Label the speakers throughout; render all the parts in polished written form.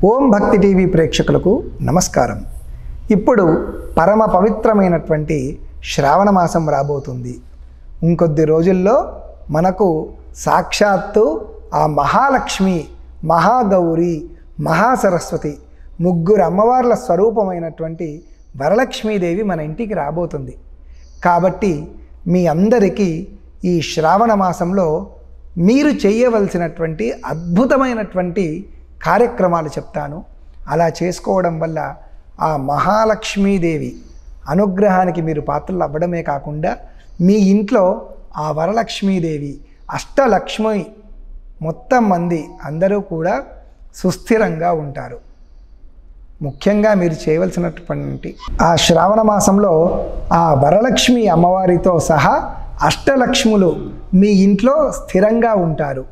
Speaker 1: ఓం భక్తి టీవీ ప్రేక్షకులకు నమస్కారం. ఇప్పుడు పరమ పవిత్రమైనటువంటి శ్రావణ మాసం రాబోతుంది. ఇంకొద్ది రోజుల్లో మనకు సాక్షాత్తు ఆ మహాలక్ష్మి, మహాగౌరి, మహాసరస్వతి ముగ్గురు అమ్మవార్ల స్వరూపమైనటువంటి వరలక్ష్మీదేవి మన ఇంటికి రాబోతుంది. కాబట్టి మీ అందరికీ ఈ శ్రావణ మాసంలో మీరు చేయవలసినటువంటి అద్భుతమైనటువంటి కార్యక్రమాలు చెప్తాను. అలా చేసుకోవడం వల్ల ఆ మహాలక్ష్మీదేవి అనుగ్రహానికి మీరు పాత్రలు అవ్వడమే కాకుండా మీ ఇంట్లో ఆ వరలక్ష్మీదేవి, అష్టలక్ష్మి మొత్తం మంది అందరూ కూడా సుస్థిరంగా ఉంటారు. ముఖ్యంగా మీరు చేయవలసినటువంటి ఆ శ్రావణ మాసంలో ఆ వరలక్ష్మి అమ్మవారితో సహా అష్టలక్ష్ములు మీ ఇంట్లో స్థిరంగా ఉంటారు.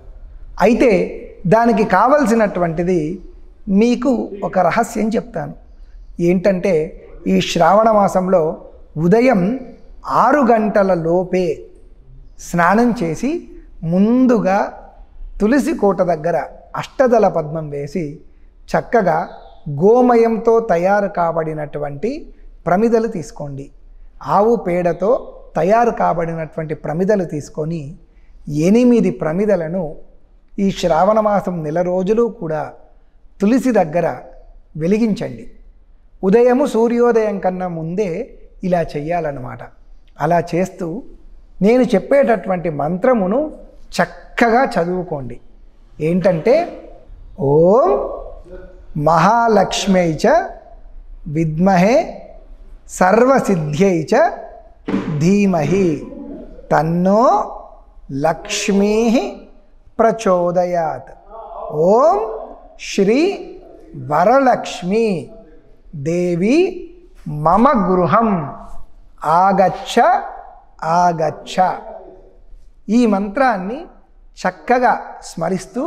Speaker 1: అయితే దానికి కావలసినటువంటిది మీకు ఒక రహస్యం చెప్తాను. ఏంటంటే ఈ శ్రావణ మాసంలో ఉదయం 6 గంటల లోపే స్నానం చేసి ముందుగా తులసి కోట దగ్గర అష్టదళ పద్మం వేసి చక్కగా గోమయంతో తయారు కాబడినటువంటి ప్రమిదలు తీసుకోండి. ఆవు పేడతో తయారు కాబడినటువంటి ప్రమిదలు తీసుకొని 8 ప్రమిదలను ఈ శ్రావణ మాసం నెల రోజులు కూడా తులసి దగ్గర వెలిగించండి. ఉదయము సూర్యోదయం కన్నా ముందే ఇలా చెయ్యాలన్నమాట. అలా చేస్తూ నేను చెప్పేటటువంటి మంత్రమును చక్కగా చదువుకోండి. ఏంటంటే ఓం మహాలక్ష్మై చ విద్మహే సర్వసిద్ధ్యై చ ధీమహి తన్నో లక్ష్మీ ప్రచోదయాత్. ఓం శ్రీ వరలక్ష్మి దేవి మమ గృహం ఆగచ్చ ఆగచ్చ. ఈ మంత్రాన్ని చక్కగా స్మరిస్తూ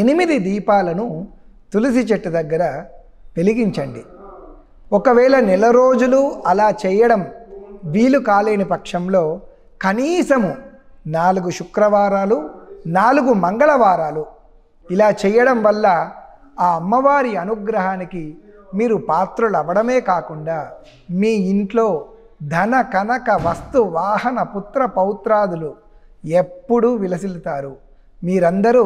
Speaker 1: 8 దీపాలను తులసి చెట్టు దగ్గర వెలిగించండి. ఒకవేళ నెల రోజులు అలా చేయడం వీలు కాలేని పక్షంలో కనీసము 4 శుక్రవారాలు 4 మంగళవారాలు ఇలా చేయడం వల్ల ఆ అమ్మవారి అనుగ్రహానికి మీరు పాత్రలు అవ్వడమే కాకుండా మీ ఇంట్లో ధన కనక వస్తు వాహన పుత్ర పౌత్రాదులు ఎప్పుడూ విలసిల్లుతారు. మీరందరూ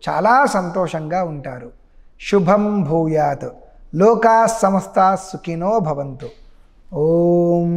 Speaker 1: చాలా సంతోషంగా ఉంటారు. శుభం భూయాత్. లోకా సమస్తా సుఖినో భవంతు. ఓం